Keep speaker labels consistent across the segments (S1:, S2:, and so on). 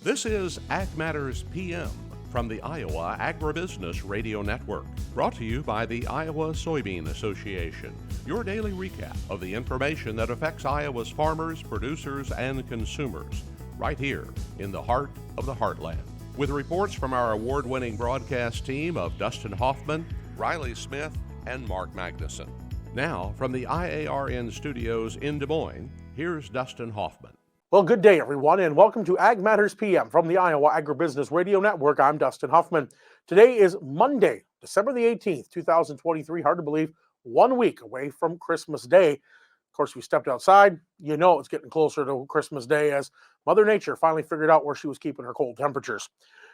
S1: This is Ag Matters PM from the Iowa Agribusiness Radio Network, brought to you by the Iowa Soybean Association, your daily recap of the information that affects Iowa's farmers, producers, and consumers, right here in the heart of the heartland. With reports from our award-winning broadcast team of Dustin Hoffman, Riley Smith, and Mark Magnuson. Now, from the IARN studios in Des Moines, here's Dustin Hoffman.
S2: Well, good day, everyone, and welcome to Ag Matters PM from the Iowa Agribusiness Radio Network. I'm Dustin Huffman. Today is Monday, December the 18th, 2023. Hard to believe, 1 week away from Christmas Day. Of course, we stepped outside. You know it's getting closer to Christmas Day as Mother Nature finally figured out where she was keeping her cold temperatures.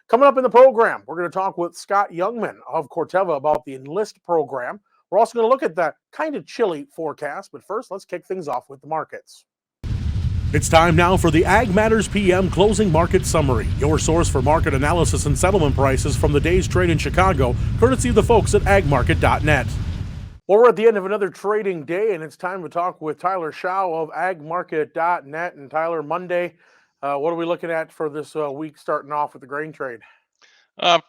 S2: Coming up in the program, we're going to talk with Scott Jungman of Corteva about the Enlist program. We're also going to look at that kind of chilly forecast, but first, let's kick things off with the markets. It's time now for the Ag Matters PM Closing Market Summary, your source for market analysis and settlement prices from the day's trade in Chicago, courtesy of the folks at agmarket.net. Well, we're at the end of another trading day, and it's time to talk with Tyler Schau of agmarket.net. And Tyler, Monday, what are we looking at for this week starting off with the grain trade?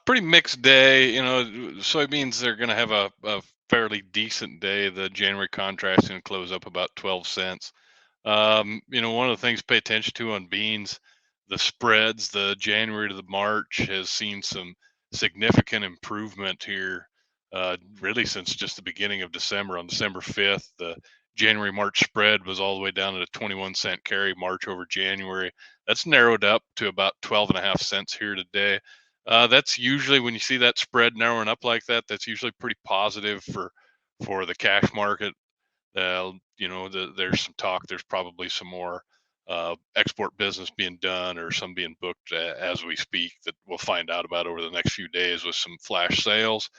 S3: Pretty mixed day. You know, soybeans are going to have a fairly decent day. The January contract's going to close up about 12 cents. One of the things to pay attention to on beans, the spreads, the January to the March has seen some significant improvement here, really since just the beginning of December. On December 5th, the January March spread was all the way down at a 21-cent carry, March over January. That's narrowed up to about 12.5 cents here today. That's usually, when you see that spread narrowing up like that, that's usually pretty positive for the cash market. There's some talk. There's probably some more export business being done or some being booked as we speak that we'll find out about over the next few days with some flash sales.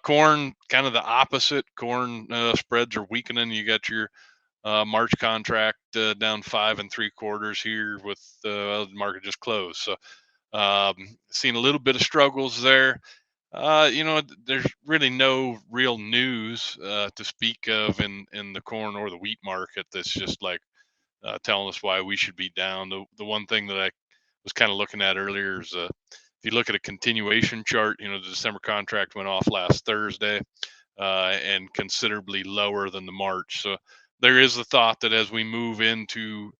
S3: Corn, kind of the opposite. Corn spreads are weakening. You got your March contract down 5 3/4 here with the market just closed. So seeing a little bit of struggles there. There's really no real news to speak of in the corn or the wheat market that's just like telling us why we should be down. The one thing that I was kind of looking at earlier is if you look at a continuation chart, the December contract went off last Thursday and considerably lower than the March. So there is the thought that as we move into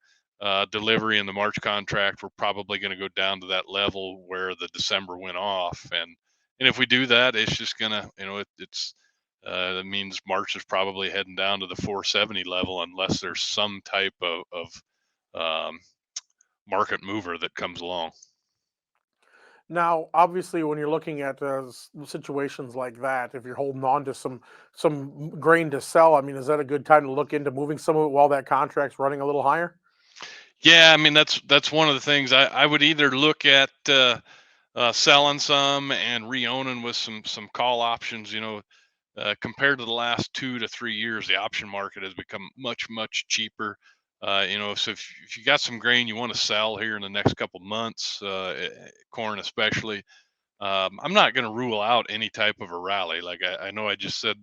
S3: delivery in the March contract, we're probably going to go down to that level where the December went off. And if we do that, it's just gonna, that means March is probably heading down to the 470 level unless there's some type of market mover that comes along.
S2: Now, obviously, when you're looking at situations like that, if you're holding on to some grain to sell, I mean, is that a good time to look into moving some of it while that contract's running a little higher?
S3: Yeah, I mean that's one of the things I would either look at. Selling some and re-owning with some call options. Compared to the last 2 to 3 years, the option market has become much cheaper. So if you got some grain you want to sell here in the next couple months, corn especially, I'm not going to rule out any type of a rally. Like I know I just said,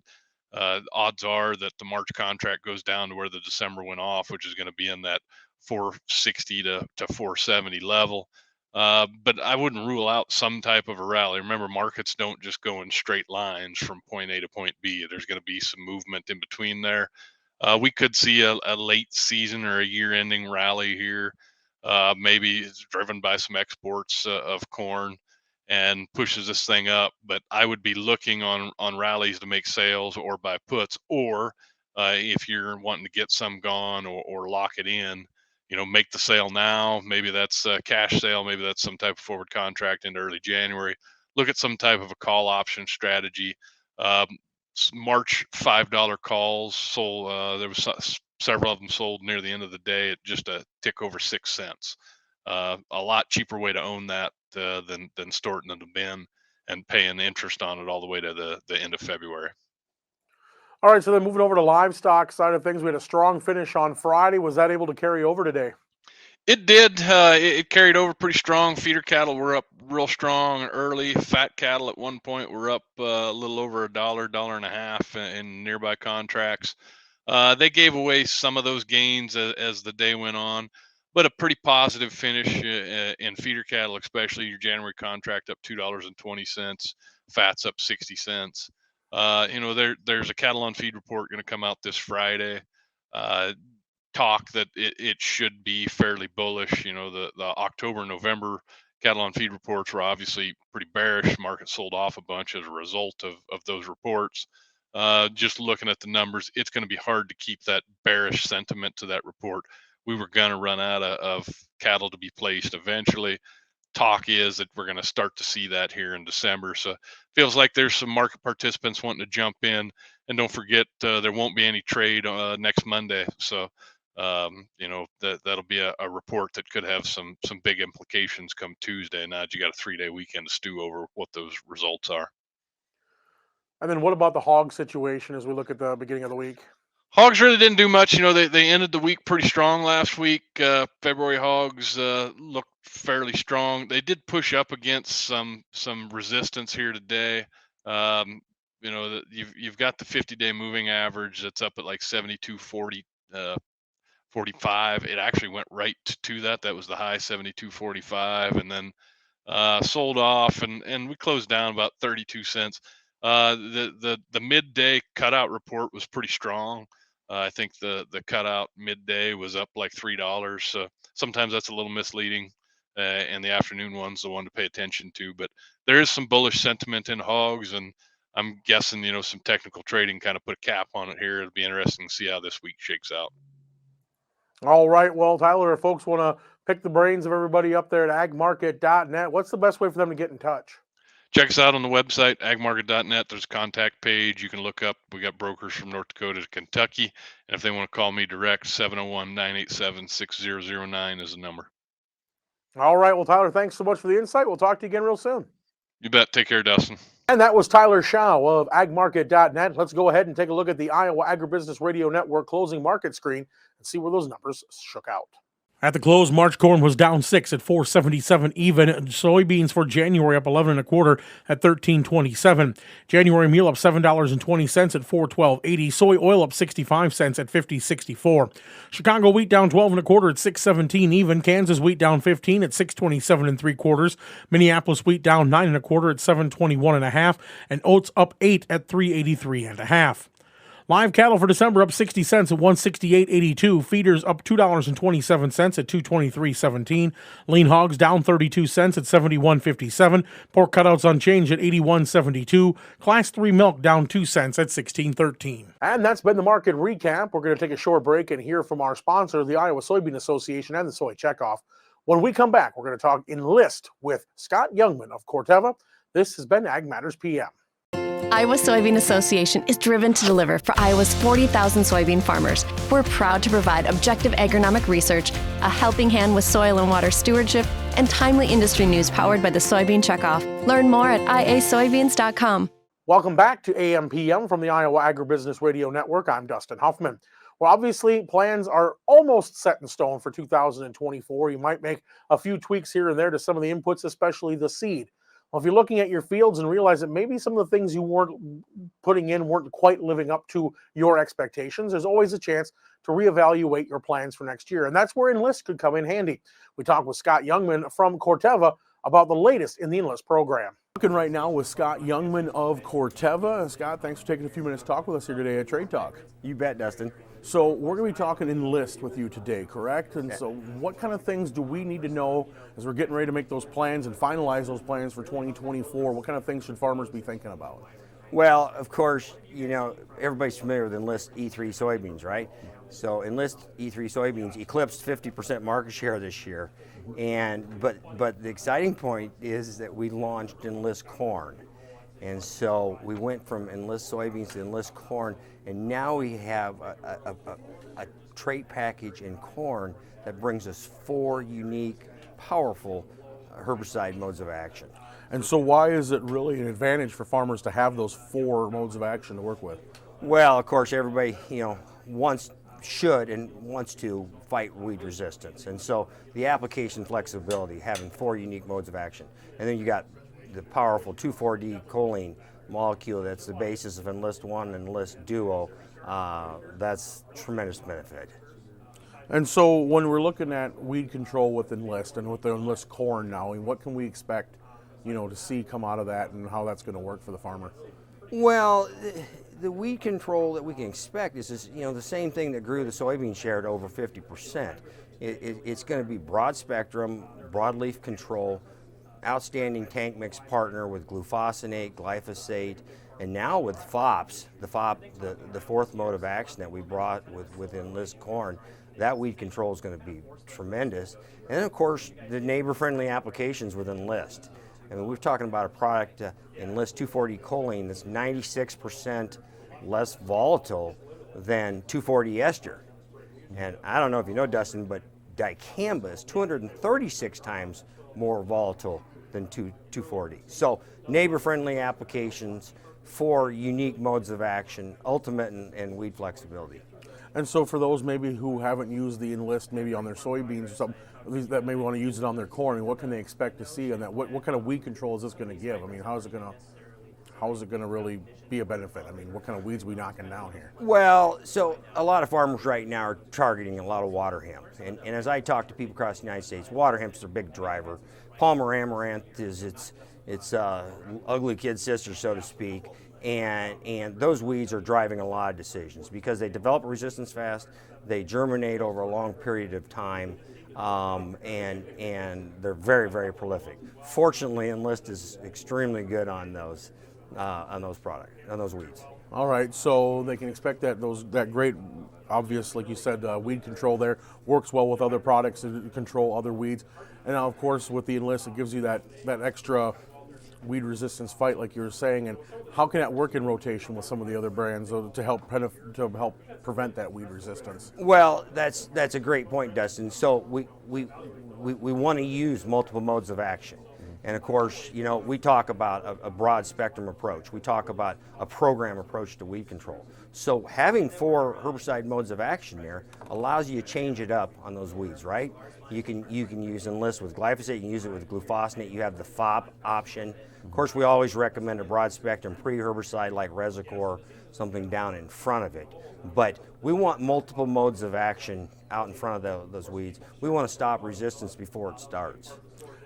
S3: odds are that the March contract goes down to where the December went off, which is going to be in that 460 to 470 level. But I wouldn't rule out some type of a rally. Remember, markets don't just go in straight lines from point A to point B. There's going to be some movement in between there. We could see a late season or a year-ending rally here. Maybe it's driven by some exports of corn and pushes this thing up. But I would be looking on rallies to make sales or buy puts, or if you're wanting to get some gone or lock it in, make the sale now. Maybe that's a cash sale. Maybe that's some type of forward contract into early January. Look at some type of a call option strategy. March $5 calls sold. There was several of them sold near the end of the day at just a tick over 6 cents. A lot cheaper way to own that than storing it in the bin and paying interest on it all the way to the end of February.
S2: All right, so then moving over to livestock side of things, we had a strong finish on Friday. Was that able to carry over today?
S3: It did. It carried over pretty strong. Feeder cattle were up real strong early. Fat cattle at one point were up a little over $1, and a half in nearby contracts. They gave away some of those gains as the day went on. but a pretty positive finish in feeder cattle, especially your January contract up $2.20, fats up 60 cents. There's a cattle on feed report going to come out this Friday. Talk that it should be fairly bullish. The October, November cattle on feed reports were obviously pretty bearish. Market sold off a bunch as a result of those reports. Just looking at the numbers, it's going to be hard to keep that bearish sentiment to that report. We were going to run out of cattle to be placed eventually. Talk is that we're going to start to see that here in December. So feels like there's some market participants wanting to jump in. And don't forget, there won't be any trade next Monday. So that'll be a report that could have some big implications come Tuesday. Now you got a 3-day weekend to stew over what those results are.
S2: And then what about the hog situation as we look at the beginning of the week?
S3: Hogs really didn't do much. They ended the week pretty strong last week. February hogs looked fairly strong. They did push up against some resistance here today. You've got the 50-day moving average that's up at like 72.40, 45. It actually went right to that. That was the high, 72.45, and then sold off, and we closed down about 32 cents. The midday cutout report was pretty strong. I think the cutout midday was up like $3. So sometimes that's a little misleading. And the afternoon one's the one to pay attention to. But there is some bullish sentiment in hogs, and I'm guessing some technical trading kind of put a cap on it here. It'll be interesting to see how this week shakes out.
S2: All right. Well, Tyler, if folks want to pick the brains of everybody up there at agmarket.net, what's the best way for them to get in touch?
S3: Check us out on the website, agmarket.net. There's a contact page. You can look up. We got brokers from North Dakota to Kentucky. And if they want to call me direct, 701-987-6009 is the number.
S2: All right. Well, Tyler, thanks so much for the insight. We'll talk to you again real soon.
S3: You bet. Take care, Dustin.
S2: And that was Tyler Schau of agmarket.net. Let's go ahead and take a look at the Iowa Agribusiness Radio Network closing market screen and see where those numbers shook out. At the close, March corn was down 6 at $4.77 even. Soybeans for January up 11 1/4 at $13.27. January meal up $7.20 at $4.12.80. Soy oil up 65 cents at $50.64. Chicago wheat down 12 1/4 at $6.17 even. Kansas wheat down 15 at $6.27 3/4. Minneapolis wheat down 9 1/4 at $7.21 1/2, and oats up 8 at $3.83 1/2. Live cattle for December up 60 cents at $168.82. Feeders up $2.27 at $223.17. Lean hogs down 32 cents at $71.57. Pork cutouts unchanged at $81.72. Class 3 milk down 2 cents at $16.13. And that's been the market recap. We're going to take a short break and hear from our sponsor, the Iowa Soybean Association and the Soy Checkoff. When we come back, we're going to talk Enlist with Scott Jungman of Corteva. This has been Ag Matters PM.
S4: Iowa Soybean Association is driven to deliver for Iowa's 40,000 soybean farmers. We're proud to provide objective agronomic research, a helping hand with soil and water stewardship, and timely industry news powered by the Soybean Checkoff. Learn more at iasoybeans.com.
S2: Welcome back to AMPM from the Iowa Agribusiness Radio Network. I'm Dustin Huffman. Well, obviously, plans are almost set in stone for 2024. You might make a few tweaks here and there to some of the inputs, especially the seed. Well, if you're looking at your fields and realize that maybe some of the things you weren't putting in weren't quite living up to your expectations, there's always a chance to reevaluate your plans for next year. And that's where Enlist could come in handy. We talked with Scott Jungman from Corteva about the latest in the Enlist program. Talking right now with Scott Jungman of Corteva. Scott, thanks for taking a few minutes to talk with us here today at Trade Talk.
S5: You bet, Dustin.
S2: So we're going to be talking Enlist with you today, correct? And so what kind of things do we need to know as we're getting ready to make those plans and finalize those plans for 2024? What kind of things should farmers be thinking about?
S5: Well, of course, everybody's familiar with Enlist E3 soybeans, right? So Enlist E3 soybeans eclipsed 50% market share this year. But the exciting point is that we launched Enlist corn. And so we went from Enlist soybeans to Enlist corn, and now we have a trait package in corn that brings us 4 unique, powerful herbicide modes of action.
S2: And so why is it really an advantage for farmers to have those 4 modes of action to work with?
S5: Well, of course, everybody, wants to fight weed resistance. And so the application flexibility, having 4 unique modes of action. And then you got the powerful 2,4-D choline molecule that's the basis of Enlist 1 and Enlist Duo. That's tremendous benefit.
S2: And so when we're looking at weed control with Enlist and with the Enlist corn now, what can we expect, to see come out of that and how that's going to work for the farmer?
S5: Well, the weed control that we can expect is the same thing that grew the soybean share to over 50%. It's going to be broad spectrum, broadleaf control, outstanding tank mix partner with glufosinate, glyphosate, and now with FOPs, the fourth mode of action that we brought with Enlist corn. That weed control is going to be tremendous. And then, of course, the neighbor-friendly applications with Enlist. I mean, we're talking about a product, Enlist 240 choline, that's 96% less volatile than 240 ester. And I don't know if you know, Dustin, but dicamba is 236 times more volatile than 240. So neighbor-friendly applications for unique modes of action, ultimate and weed flexibility.
S2: And so for those maybe who haven't used the Enlist maybe on their soybeans or something, that maybe want to use it on their corn, what can they expect to see on that? What kind of weed control is this going to give? I mean, how is it going to really be a benefit? I mean, what kind of weeds are we knocking down here?
S5: Well, so a lot of farmers right now are targeting a lot of water hemp. And as I talk to people across the United States, water hemp's their big driver. Palmer amaranth is its ugly kid sister, so to speak. And those weeds are driving a lot of decisions because they develop resistance fast, they germinate over a long period of time, and they're very, very prolific. Fortunately, Enlist is extremely good on those weeds.
S2: All right, so they can expect that great, obvious, like you said, weed control there works well with other products to control other weeds, and now of course with the Enlist it gives you that extra weed resistance fight, like you were saying. And how can that work in rotation with some of the other brands to help prevent that weed resistance?
S5: Well, that's a great point, Dustin. So we want to use multiple modes of action. And of course, we talk about a broad spectrum approach. We talk about a program approach to weed control. So having 4 herbicide modes of action there allows you to change it up on those weeds, right? You can use Enlist with glyphosate, you can use it with glufosinate, you have the FOP option. Of course, we always recommend a broad spectrum pre-herbicide like Resicor, something down in front of it. But we want multiple modes of action out in front of those weeds. We want to stop resistance before it starts.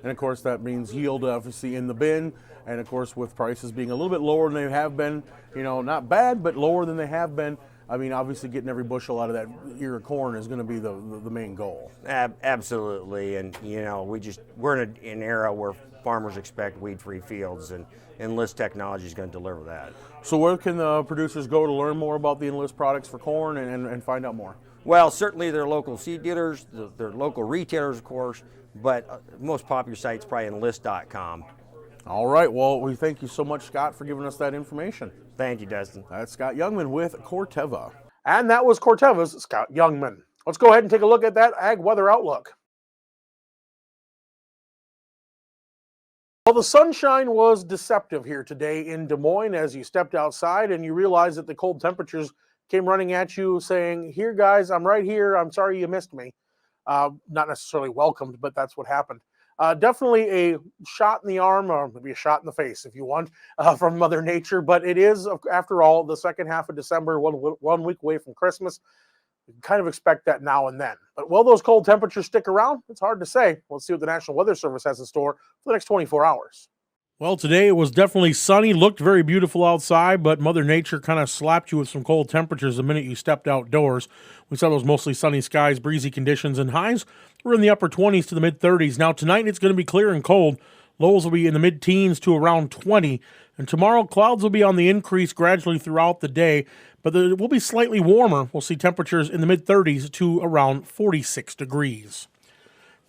S2: And of course that means yield obviously in the bin, and of course with prices being a little bit lower than they have been, not bad, but lower than they have been. I mean, obviously getting every bushel out of that ear of corn is going to be the main goal.
S5: Absolutely, and we're in an era where farmers expect weed-free fields, and Enlist technology is going to deliver that.
S2: So where can the producers go to learn more about the Enlist products for corn and find out more?
S5: Well, certainly their local seed dealers, their local retailers, of course, but most popular site's probably enlist.com.
S2: All right, well, we thank you so much, Scott, for giving us that information.
S5: Thank you, Dustin.
S2: That's Scott Jungman with Corteva. And that was Corteva's Scott Jungman. Let's go ahead and take a look at that ag weather outlook. Well, the sunshine was deceptive here today in Des Moines as you stepped outside and you realized that the cold temperatures came running at you saying, "Here, guys, I'm right here. I'm sorry you missed me." Not necessarily welcomed, but that's what happened. Definitely a shot in the arm, or maybe a shot in the face if you want, from Mother Nature. But it is, after all, the second half of December, one week away from Christmas. You can kind of expect that now and then. But will those cold temperatures stick around? It's hard to say. Let's see what the National Weather Service has in store for the next 24 hours. Well, today it was definitely sunny, looked very beautiful outside, but Mother Nature kind of slapped you with some cold temperatures the minute you stepped outdoors. We saw those mostly sunny skies, breezy conditions, and highs were in the upper 20s to the mid-30s. Now, tonight it's going to be clear and cold. Lows will be in the mid-teens to around 20. And tomorrow, clouds will be on the increase gradually throughout the day, but it will be slightly warmer. We'll see temperatures in the mid-30s to around 46 degrees.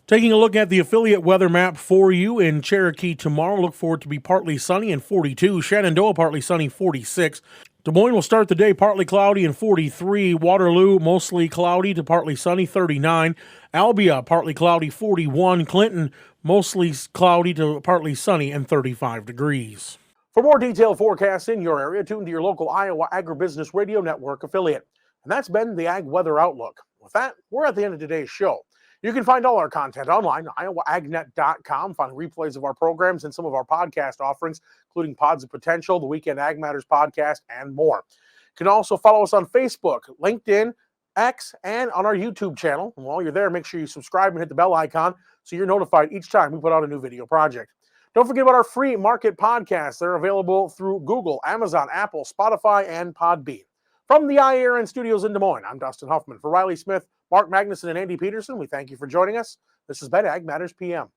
S2: Taking a look at the affiliate weather map for you in Cherokee tomorrow, look for it to be partly sunny and 42. Shenandoah, partly sunny, 46. Des Moines will start the day partly cloudy and 43. Waterloo, mostly cloudy to partly sunny, 39. Albia, partly cloudy, 41. Clinton, mostly cloudy to partly sunny and 35 degrees. For more detailed forecasts in your area, tune to your local Iowa Agribusiness Radio Network affiliate. And that's been the Ag Weather Outlook. With that, we're at the end of today's show. You can find all our content online, iowaagnet.com. Find replays of our programs and some of our podcast offerings, including Pods of Potential, the Weekend Ag Matters podcast, and more. You can also follow us on Facebook, LinkedIn, X, and on our YouTube channel. And while you're there, make sure you subscribe and hit the bell icon so you're notified each time we put out a new video project. Don't forget about our free market podcasts. They're available through Google, Amazon, Apple, Spotify, and Podbean. From the IARN studios in Des Moines, I'm Dustin Huffman. For Riley Smith, Mark Magnuson, and Andy Peterson, we thank you for joining us. This has been Ag Matters PM.